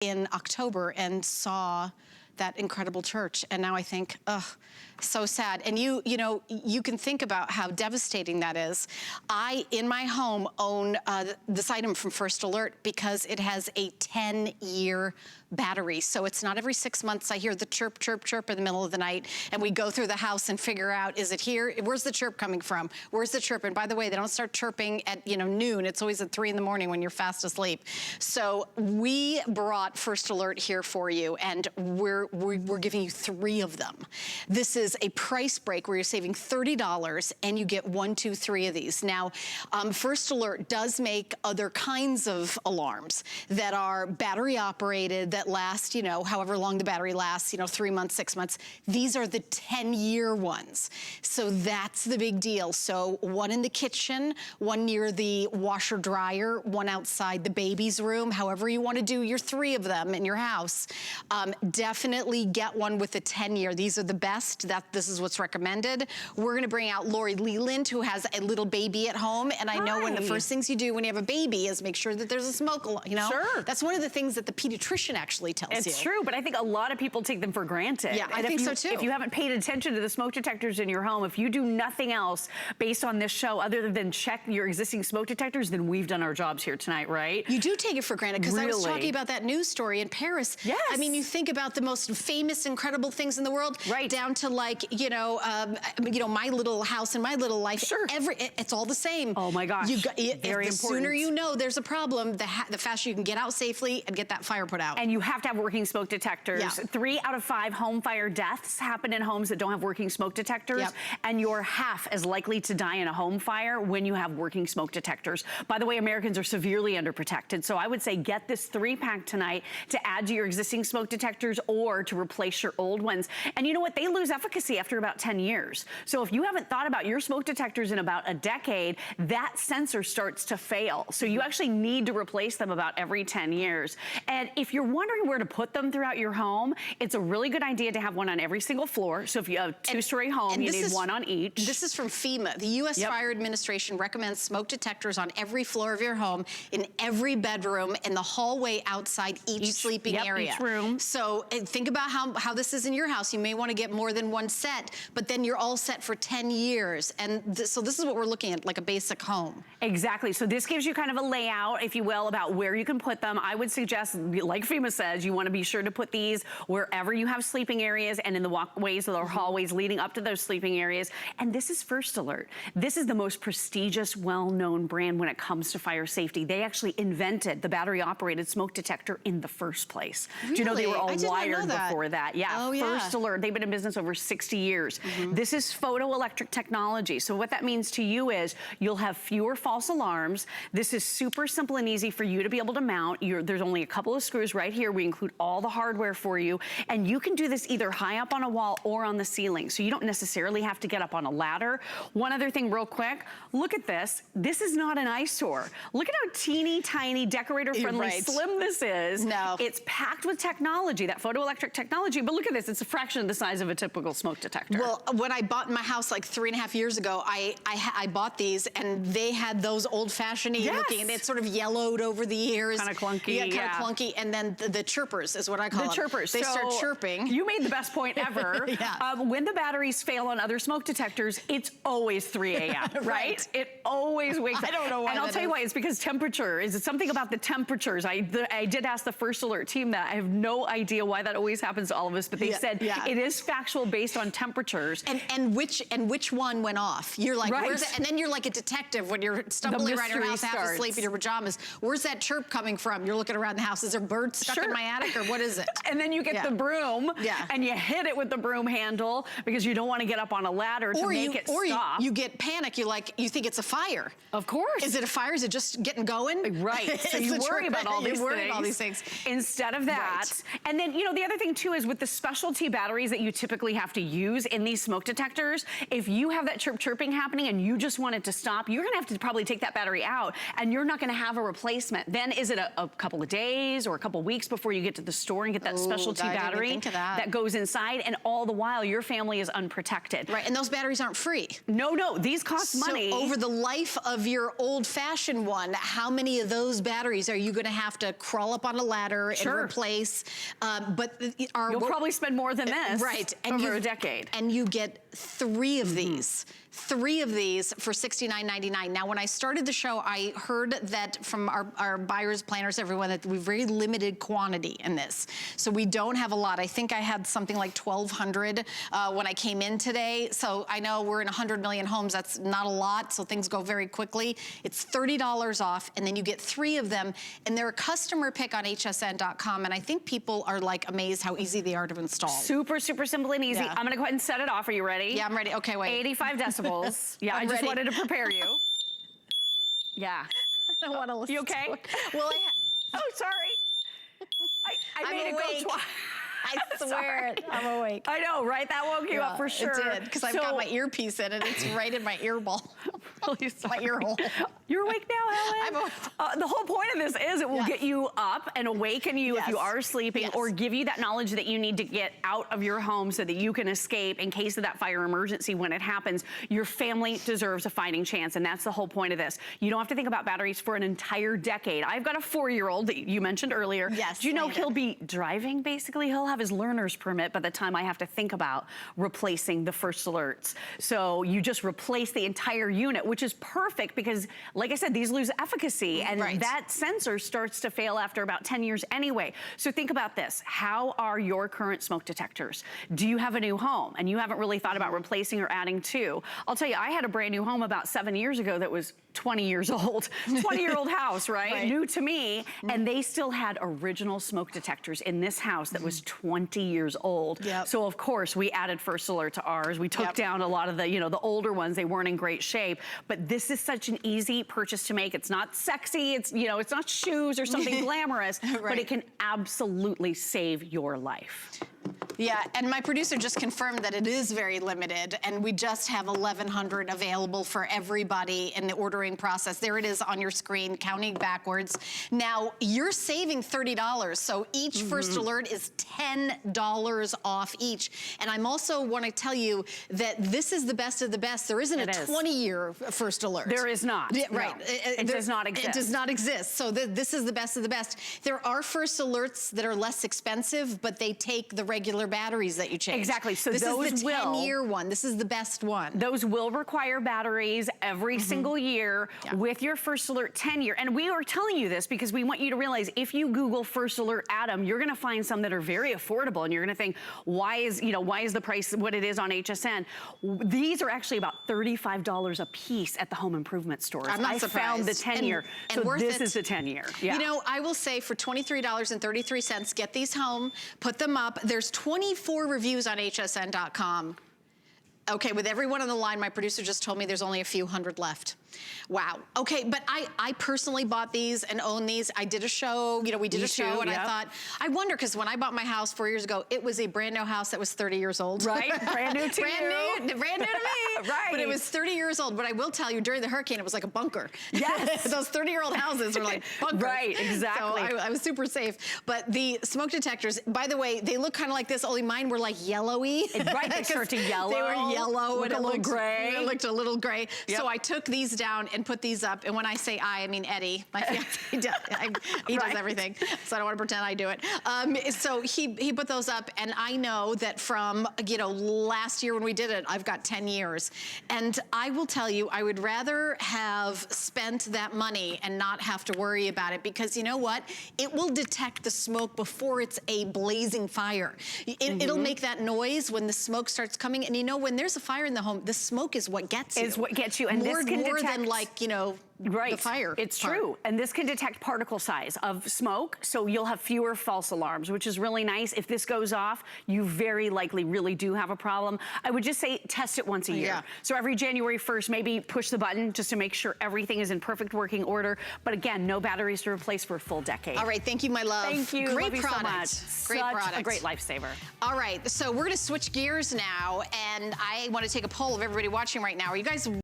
in October and saw that incredible church. And now I think, ugh, so sad. And you know, you can think about how devastating that is. I, in my home, own this item from First Alert because it has a 10-year battery. So it's not every 6 months I hear the chirp, chirp, chirp in the middle of the night, and we go through the house and figure out, is it here? Where's the chirp coming from? Where's the chirp? And by the way, they don't start chirping at, you know, noon. It's always at 3 in the morning when you're fast asleep. So we brought First Alert here for you, and we're giving you 3 of them. This is a price break where you're saving $30 and you get 1, 2, 3 of these. Now, First Alert does make other kinds of alarms that are battery operated, that last, you know, however long the battery lasts, you know, 3 months, 6 months. These are the 10-year ones. So that's the big deal. So 1 in the kitchen, 1 near the washer dryer, 1 outside the baby's room, however you want to do your 3 of them in your house. Definitely get 1 with the 10-year. These are the best. This is what's recommended. We're going to bring out Lori Leland, who has a little baby at home, and I know one of the first things you do when you have a baby is make sure that there's a smoke alarm, you know? Sure. That's one of the things that the pediatrician actually tells you. It's true, but I think a lot of people take them for granted. Yeah, I think so too. If you haven't paid attention to the smoke detectors in your home, if you do nothing else based on this show other than check your existing smoke detectors, then we've done our jobs here tonight, right? You do take it for granted, because I was talking about that news story in Paris. Yes. I mean, you think about the most famous, incredible things in the world, right, down to like, you know, my little house and my little life. Sure. It's all the same. Oh my gosh. Very important. The sooner you know there's a problem, the faster you can get out safely and get that fire put out. And you have to have working smoke detectors. Yeah. 3 out of 5 home fire deaths happen in homes that don't have working smoke detectors. Yep. And you're half as likely to die in a home fire when you have working smoke detectors. By the way, Americans are severely underprotected. So I would say get this 3-pack tonight to add to your existing smoke detectors or to replace your old ones. And you know what? They lose efficacy after about 10 years. So if you haven't thought about your smoke detectors in about a decade, that sensor starts to fail. So you actually need to replace them about every 10 years. And if you're wondering where to put them throughout your home, it's a really good idea to have 1 on every single floor. So if you have a 2-story home, you need 1 on each. This is from FEMA. The U.S. Fire Administration recommends smoke detectors on every floor of your home, in every bedroom, in the hallway outside each sleeping area. Each room. So think about how this is in your house. You may want to get more than 1 set, but then you're all set for 10 years. And so this is what we're looking at, like a basic home. Exactly. So this gives you kind of a layout, if you will, about where you can put them. I would suggest, like FEMA says, you want to be sure to put these wherever you have sleeping areas and in the walkways or hallways leading up to those sleeping areas. And this is First Alert. This is the most prestigious, well-known brand when it comes to fire safety. They actually invented the battery-operated smoke detector in the first place. Really? Do you know they were all wired before that? Yeah. Oh, yeah. First Alert. They've been in business over 60 years. This is photoelectric technology. So what that means to you is you'll have fewer false alarms. This is super simple and easy for you to be able to mount. There's only a couple of screws right here. We include all the hardware for you. And you can do this either high up on a wall or on the ceiling. So you don't necessarily have to get up on a ladder. One other thing real quick, look at this. This is not an eyesore. Look at how teeny tiny, decorator-friendly, slim this is. No. It's packed with technology, that photoelectric technology. But look at this. It's a fraction of the size of a typical smoke detector. Well, when I bought my house like 3.5 years ago, I bought these, and they had those old-fashioned looking, and it's sort of yellowed over the years. Kind of clunky. Yeah, kind of clunky. And then the chirpers is what I call them. The chirpers. They start chirping. You made the best point ever. When the batteries fail on other smoke detectors, it's always 3 a.m., right? It always wakes up. I don't know why. And I'll tell you why. It's because temperature. Is it something about the temperatures? I did ask the First Alert team that. I have no idea why that always happens to all of us, but they said it is factual based on temperatures. And which one went off? You're like, where's it? And then you're like a detective when you're stumbling around your house half asleep in your pajamas. Where's that chirp coming from? You're looking around the house. Is there birds stuck in my attic, or what is it? And then you get the broom and you hit it with the broom handle because you don't want to get up on a ladder to make it stop. You get panic. You think it's a fire. Of course. Is it a fire? Is it just getting going? Right. So you worry about all these things. Instead of that. And then, you know, the other other thing too is with the specialty batteries that you typically have to use in these smoke detectors, if you have that chirping happening and you just want it to stop, you're gonna have to probably take that battery out and you're not gonna have a replacement. Then is it a couple of days or a couple of weeks before you get to the store and get that specialty battery that goes inside, and all the while your family is unprotected. Right, and those batteries aren't free. No, these cost money. So over the life of your old-fashioned one, how many of those batteries are you gonna have to crawl up on a ladder and replace? You'll probably spend more than this over a decade. And you get 3 of these. 3 of these for $69.99. Now, when I started the show, I heard that from our buyers, planners, everyone, that we've very limited quantity in this. So we don't have a lot. I think I had something like 1,200 when I came in today. So I know we're in 100 million homes. That's not a lot, so things go very quickly. It's $30 off, and then you get 3 of them. And they're a customer pick on hsn.com, and I think people are like amazed how easy they are to install. Super, super simple and easy. I'm gonna go ahead and set it off. Are you ready? Yeah, I'm ready. Okay, wait. 85 decibels. Yeah, I just wanted to prepare you. Yeah. I don't want to listen. You okay? To it. Well, oh, sorry. I made it go twice. I swear it. I'm awake. I know, right? That woke you up for sure. It did, because I've got my earpiece in and it's right in my ear ball. My ear hole. You're awake now, Helen? I'm awake. The whole point of this is it will get you up and awaken you if you are sleeping, or give you that knowledge that you need to get out of your home so that you can escape in case of that fire emergency when it happens. Your family deserves a fighting chance, and that's the whole point of this. You don't have to think about batteries for an entire decade. I've got a 4-year-old that you mentioned earlier. Yes. Do you know he'll be driving, basically? He'll have his learner's permit by the time I have to think about replacing the first alerts. So you just replace the entire unit, which is perfect because, like I said, these lose efficacy, and that sensor starts to fail after about 10 years anyway. So think about this. How are your current smoke detectors? Do you have a new home and you haven't really thought about replacing or adding to? I'll tell you, I had a brand new home about 7 years ago that was 20 years old. 20-year-old house, right? New to me, and they still had original smoke detectors in this house that was 20 years old. So of course we added First Alert to ours. We took down a lot of the, the older ones. They weren't in great shape, but this is such an easy purchase to make. It's not sexy. It's, it's not shoes or something glamorous, but it can absolutely save your life. Yeah, and my producer just confirmed that it is very limited, and we just have 1,100 available for everybody in the ordering process. There it is on your screen, counting backwards. Now, you're saving $30, so each First Alert is $10 off each. And I'm also want to tell you that this is the best of the best. There isn't a 20-year First Alert. There is not. Right. No. It does not exist. It does not exist. So this is the best of the best. There are First Alerts that are less expensive, but they take the regular batteries that you change. Exactly. So this those is the 10-year one. This is the best one. Those will require batteries every single year with your First Alert 10-year. And we are telling you this because we want you to realize if you Google First Alert Atom, you're going to find some that are very affordable, and you're going to think, why is the price what it is on HSN? These are actually about $35 a piece at the home improvement stores. I'm not surprised. I found the 10-year. So this is the 10-year. Yeah. I will say for $23.33, get these home, put them up. There's 24 reviews on hsn.com. Okay, with everyone on the line, my producer just told me there's only a few hundred left. Wow. Okay, but I personally bought these and own these. I did a show, we did a show, and I thought, I wonder, because when I bought my house 4 years ago, it was a brand new house that was 30 years old. Right, brand new to brand new to me. Right. But it was 30 years old. But I will tell you, during the hurricane, it was like a bunker. Yes. Those 30-year-old houses were like bunkers. Right, exactly. So I was super safe. But the smoke detectors, by the way, they look kind of like this, only mine were like yellowy. Right, they start to yellow. They were yellow. Look a little gray. It looked a little gray. So I took these down and put these up. And when I say I mean Eddie, my fiance, he does everything. So I don't want to pretend I do it. So he put those up, and I know that from, last year when we did it, I've got 10 years. And I will tell you, I would rather have spent that money and not have to worry about it, because you know what? It will detect the smoke before it's a blazing fire. It'll make that noise when the smoke starts coming. And when there's a fire in the home, the smoke is what gets you. Is what gets you. And more this can than than like, you know, the fire. It's part. true. And this can detect particle size of smoke, so you'll have fewer false alarms, which is really nice. If this goes off, you very likely really do have a problem. I would just say test it once a year. Yeah. So every January 1st, maybe push the button just to make sure everything is in perfect working order. But again, no batteries to replace for a full decade. All right, thank you, my love. Thank you. Great Love product. You so much. Great Such product. a great lifesaver. All right, so we're gonna switch gears now, and I want to take a poll of everybody watching right now. Are you guys